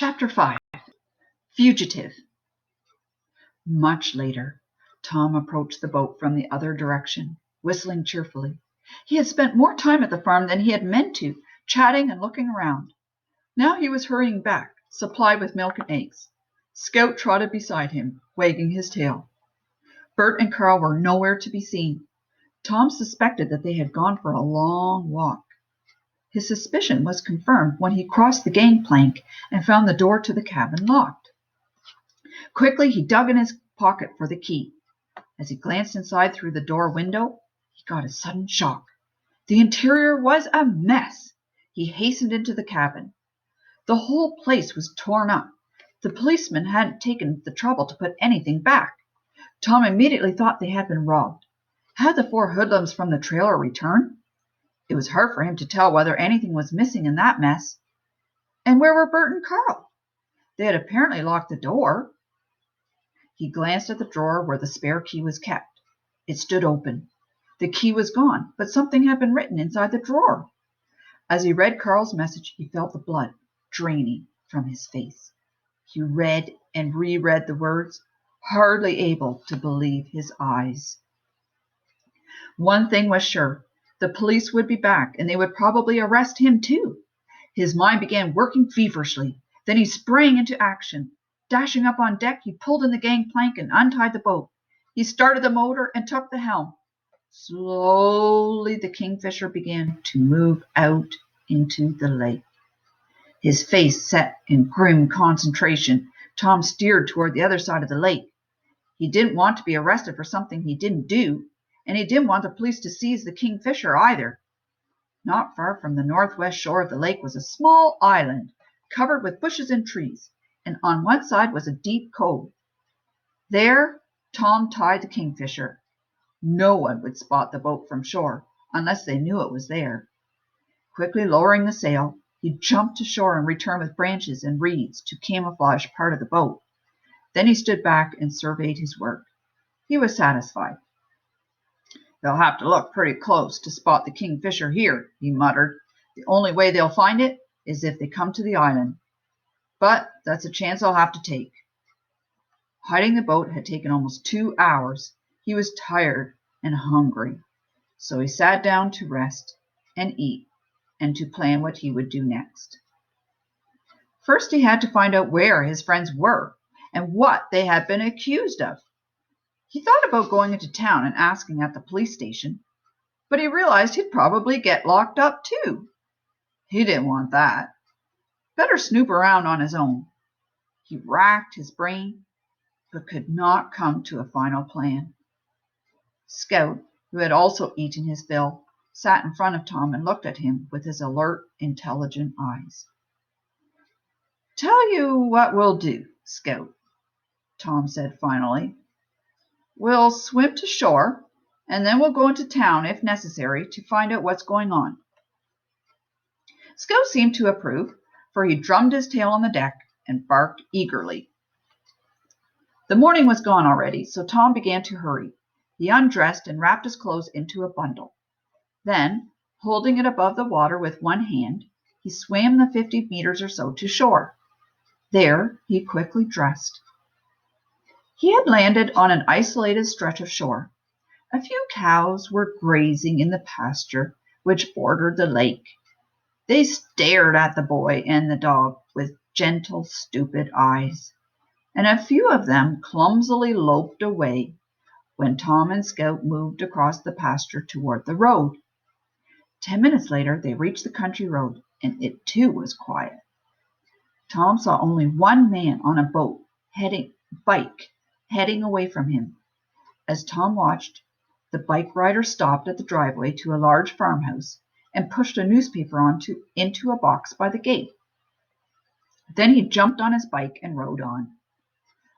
Chapter 5. Fugitive. Much later, Tom approached the boat from the other direction, whistling cheerfully. He had spent more time at the farm than he had meant to, chatting and looking around. Now he was hurrying back, supplied with milk and eggs. Scout trotted beside him, wagging his tail. Bert and Carl were nowhere to be seen. Tom suspected that they had gone for a long walk. His suspicion was confirmed when he crossed the gangplank and found the door to the cabin locked. Quickly, he dug in his pocket for the key. As he glanced inside through the door window, he got a sudden shock. The interior was a mess. He hastened into the cabin. The whole place was torn up. The policemen hadn't taken the trouble to put anything back. Tom immediately thought they had been robbed. Had the four hoodlums from the trailer returned? It was hard for him to tell whether anything was missing in that mess. And where were Bert and Carl? They had apparently locked the door. He glanced at the drawer where the spare key was kept. It stood open. The key was gone, but something had been written inside the drawer. As he read Carl's message, he felt the blood draining from his face. He read and reread the words, hardly able to believe his eyes. One thing was sure. The police would be back, and they would probably arrest him too. His mind began working feverishly. Then he sprang into action. Dashing up on deck, he pulled in the gangplank and untied the boat. He started the motor and took the helm. Slowly, the Kingfisher began to move out into the lake. His face set in grim concentration, Tom steered toward the other side of the lake. He didn't want to be arrested for something he didn't do, and he didn't want the police to seize the Kingfisher either. Not far from the northwest shore of the lake was a small island covered with bushes and trees, and on one side was a deep cove. There, Tom tied the Kingfisher. No one would spot the boat from shore unless they knew it was there. Quickly lowering the sail, he jumped to shore and returned with branches and reeds to camouflage part of the boat. Then he stood back and surveyed his work. He was satisfied. They'll have to look pretty close to spot the Kingfisher here, he muttered. The only way they'll find it is if they come to the island. But that's a chance I'll have to take. Hiding the boat had taken almost 2 hours. He was tired and hungry, so he sat down to rest and eat and to plan what he would do next. First, he had to find out where his friends were and what they had been accused of. He thought about going into town and asking at the police station, but he realized he'd probably get locked up too. He didn't want that. Better snoop around on his own. He racked his brain, but could not come to a final plan. Scout, who had also eaten his fill, sat in front of Tom and looked at him with his alert, intelligent eyes. Tell you what we'll do, Scout, Tom said finally. We'll swim to shore, and then we'll go into town if necessary to find out what's going on. Scout seemed to approve, for he drummed his tail on the deck and barked eagerly. The morning was gone already, so Tom began to hurry. He undressed and wrapped his clothes into a bundle. Then, holding it above the water with one hand, he swam the 50 meters or so to shore. There, he quickly dressed. He had landed on an isolated stretch of shore. A few cows were grazing in the pasture which bordered the lake. They stared at the boy and the dog with gentle, stupid eyes, and a few of them clumsily loped away when Tom and Scout moved across the pasture toward the road. 10 minutes later, they reached the country road, and it too was quiet. Tom saw only one man on a boat heading away from him. As Tom watched, the bike rider stopped at the driveway to a large farmhouse and pushed a newspaper into a box by the gate. Then he jumped on his bike and rode on.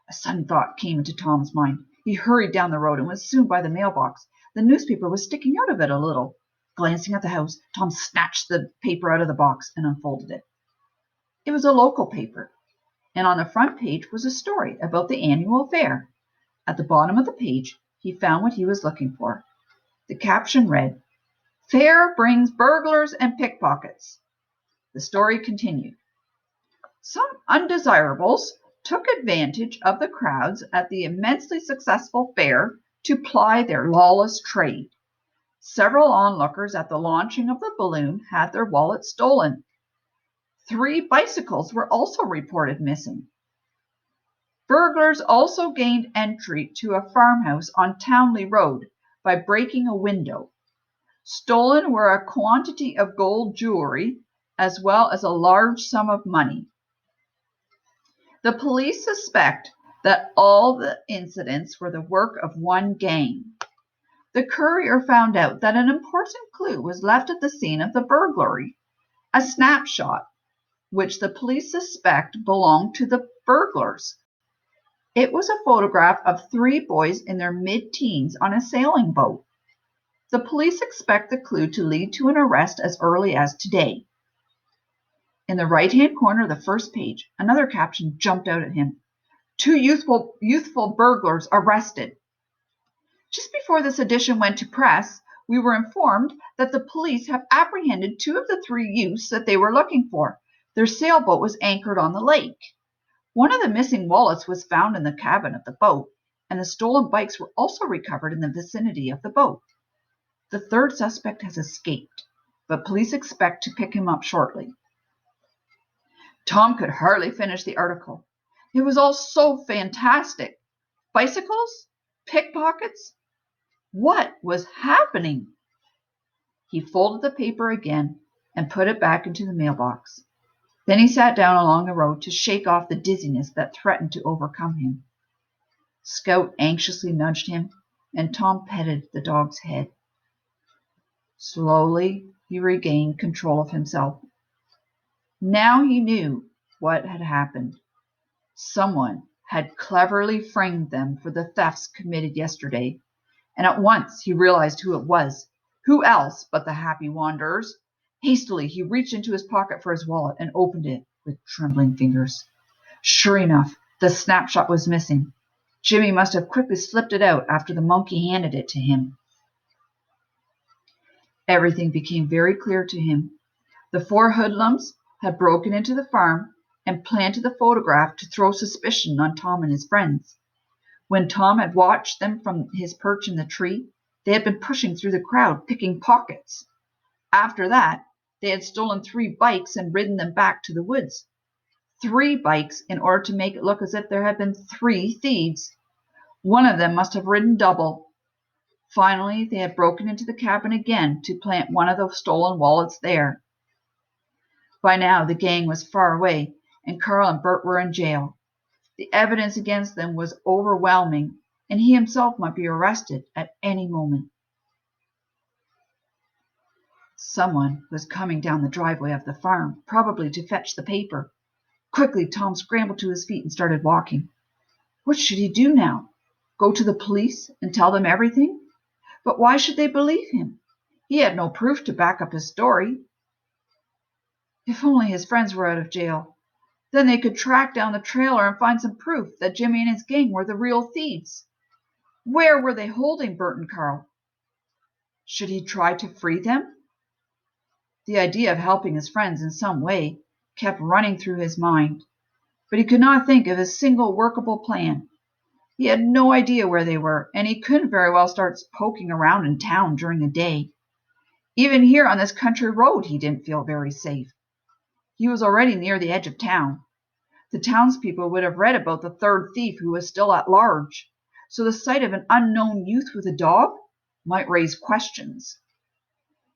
A sudden thought came into Tom's mind. He hurried down the road and was soon by the mailbox. The newspaper was sticking out of it a little. Glancing at the house, Tom snatched the paper out of the box and unfolded it. It was a local paper, and on the front page was a story about the annual fair. At the bottom of the page, he found what he was looking for. The caption read, "Fair brings burglars and pickpockets." The story continued. Some undesirables took advantage of the crowds at the immensely successful fair to ply their lawless trade. Several onlookers at the launching of the balloon had their wallets stolen. 3 bicycles were also reported missing. Burglars also gained entry to a farmhouse on Townley Road by breaking a window. Stolen were a quantity of gold jewelry as well as a large sum of money. The police suspect that all the incidents were the work of one gang. The Courier found out that an important clue was left at the scene of the burglary, a snapshot, which the police suspect belonged to the burglars. It was a photograph of 3 boys in their mid-teens on a sailing boat. The police expect the clue to lead to an arrest as early as today. In the right-hand corner of the first page, another caption jumped out at him. 2 youthful burglars arrested. Just before this edition went to press, we were informed that the police have apprehended 2 of the 3 youths that they were looking for. Their sailboat was anchored on the lake. One of the missing wallets was found in the cabin of the boat, and the stolen bikes were also recovered in the vicinity of the boat. The 3rd suspect has escaped, but police expect to pick him up shortly. Tom could hardly finish the article. It was all so fantastic. Bicycles? Pickpockets? What was happening? He folded the paper again and put it back into the mailbox. Then he sat down along the road to shake off the dizziness that threatened to overcome him. Scout anxiously nudged him, and Tom petted the dog's head. Slowly, he regained control of himself. Now he knew what had happened. Someone had cleverly framed them for the thefts committed yesterday, and at once he realized who it was. Who else but the happy wanderers? Hastily, he reached into his pocket for his wallet and opened it with trembling fingers. Sure enough, the snapshot was missing. Jimmy must have quickly slipped it out after the monkey handed it to him. Everything became very clear to him. The 4 hoodlums had broken into the farm and planted the photograph to throw suspicion on Tom and his friends. When Tom had watched them from his perch in the tree, they had been pushing through the crowd, picking pockets. After that, they had stolen 3 bikes and ridden them back to the woods. 3 bikes in order to make it look as if there had been 3 thieves. One of them must have ridden double. Finally, they had broken into the cabin again to plant one of the stolen wallets there. By now, the gang was far away, and Carl and Bert were in jail. The evidence against them was overwhelming, and he himself might be arrested at any moment. Someone was coming down the driveway of the farm, probably to fetch the paper. Quickly, Tom scrambled to his feet and started walking. What should he do now? Go to the police and tell them everything? But why should they believe him? He had no proof to back up his story. If only his friends were out of jail. Then they could track down the trailer and find some proof that Jimmy and his gang were the real thieves. Where were they holding Bert and Carl? Should he try to free them? The idea of helping his friends in some way kept running through his mind, but he could not think of a single workable plan. He had no idea where they were, and he couldn't very well start poking around in town during the day. Even here on this country road, he didn't feel very safe. He was already near the edge of town. The townspeople would have read about the 3rd thief who was still at large, so the sight of an unknown youth with a dog might raise questions.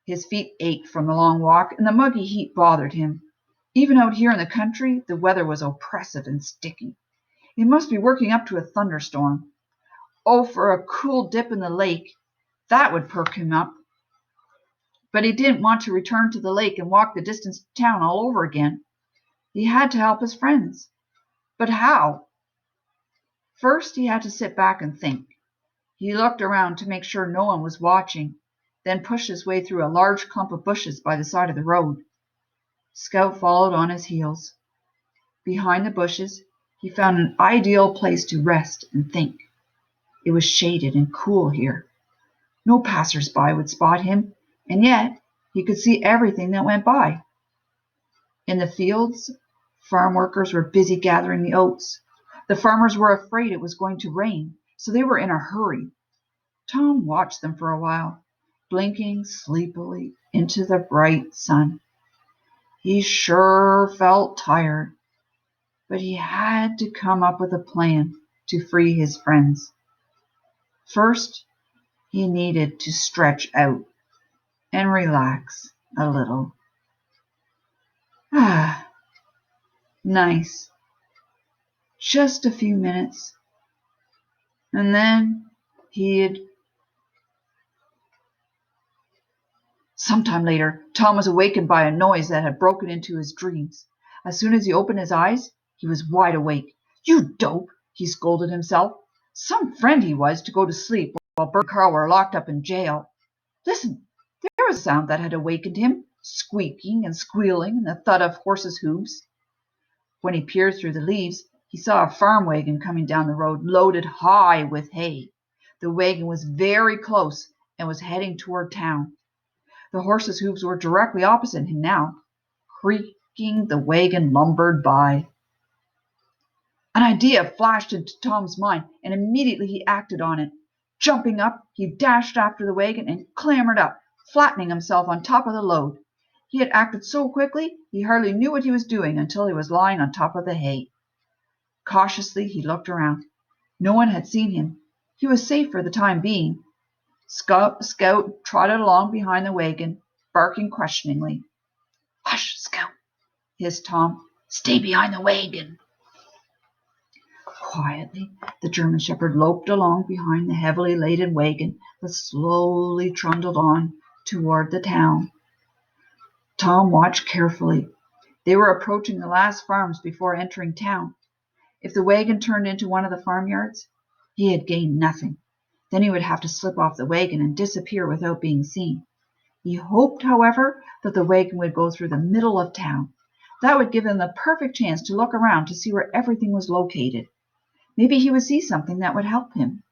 His feet ached from the long walk, and the muggy heat bothered him. Even out here in the country, the weather was oppressive and sticky. It must be working up to a thunderstorm. Oh, for a cool dip in the lake. That would perk him up. But he didn't want to return to the lake and walk the distance to town all over again. He had to help his friends. But how? First, he had to sit back and think. He looked around to make sure no one was watching, then pushed his way through a large clump of bushes by the side of the road. Scout followed on his heels. Behind the bushes, he found an ideal place to rest and think. It was shaded and cool here. No passers-by would spot him, and yet he could see everything that went by. In the fields, Farm workers were busy gathering the oats. The farmers were afraid it was going to rain, so they were in a hurry. Tom watched them for a while, blinking sleepily into the bright sun. He sure felt tired, but he had to come up with a plan to free his friends. First, he needed to stretch out and relax a little. Ah, nice. Just a few minutes. And then he'd... Sometime later, Tom was awakened by a noise that had broken into his dreams. As soon as he opened his eyes, he was wide awake. "You dope!" he scolded himself. Some friend he was to go to sleep while Bert and Carl were locked up in jail. Listen, there was a sound that had awakened him, squeaking and squealing and the thud of horses' hooves. When he peered through the leaves, he saw a farm wagon coming down the road, loaded high with hay. The wagon was very close and was heading toward town. The horses' hoofs were directly opposite him now. Creaking, the wagon lumbered by. An idea flashed into Tom's mind, and immediately he acted on it. Jumping up, he dashed after the wagon and clambered up, flattening himself on top of the load. He had acted so quickly, he hardly knew what he was doing until he was lying on top of the hay. Cautiously, he looked around. No one had seen him. He was safe for the time being. Scout trotted along behind the wagon, barking questioningly. "Hush, Scout," hissed Tom. "Stay behind the wagon." Quietly, the German shepherd loped along behind the heavily laden wagon that slowly trundled on toward the town. Tom watched carefully. They were approaching the last farms before entering town. If the wagon turned into one of the farmyards, he had gained nothing. Then he would have to slip off the wagon and disappear without being seen. He hoped, however, that the wagon would go through the middle of town. That would give him the perfect chance to look around to see where everything was located. Maybe he would see something that would help him.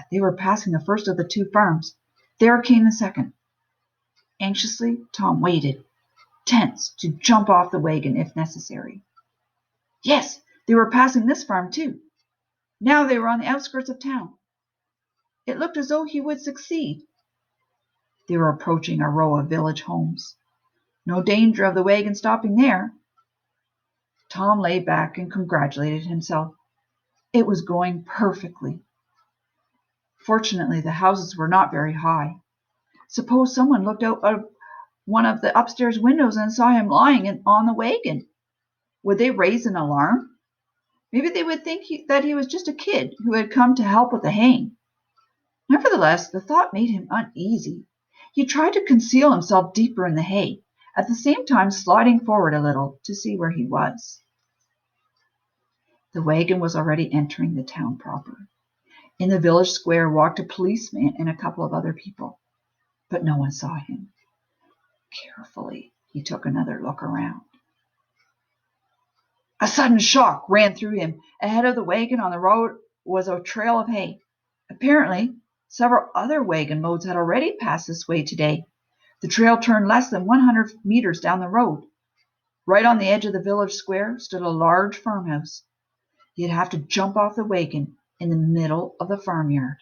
They were passing the first of the two farms. There came the second. Anxiously, Tom waited, tense to jump off the wagon if necessary. Yes, they were passing this farm too. Now they were on the outskirts of town. It looked as though he would succeed. They were approaching a row of village homes. No danger of the wagon stopping there. Tom lay back and congratulated himself. It was going perfectly. Fortunately, the houses were not very high. Suppose someone looked out of one of the upstairs windows and saw him lying on the wagon. Would they raise an alarm? Maybe they would think that he was just a kid who had come to help with the haying. Nevertheless, the thought made him uneasy. He tried to conceal himself deeper in the hay, at the same time sliding forward a little to see where he was. The wagon was already entering the town proper. In the village square walked a policeman and a couple of other people, but no one saw him. Carefully, he took another look around. A sudden shock ran through him. Ahead of the wagon on the road was a trail of hay. Apparently, several other wagon loads had already passed this way today. The trail turned less than 100 meters down the road. Right on the edge of the village square stood a large farmhouse. He'd have to jump off the wagon in the middle of the farmyard.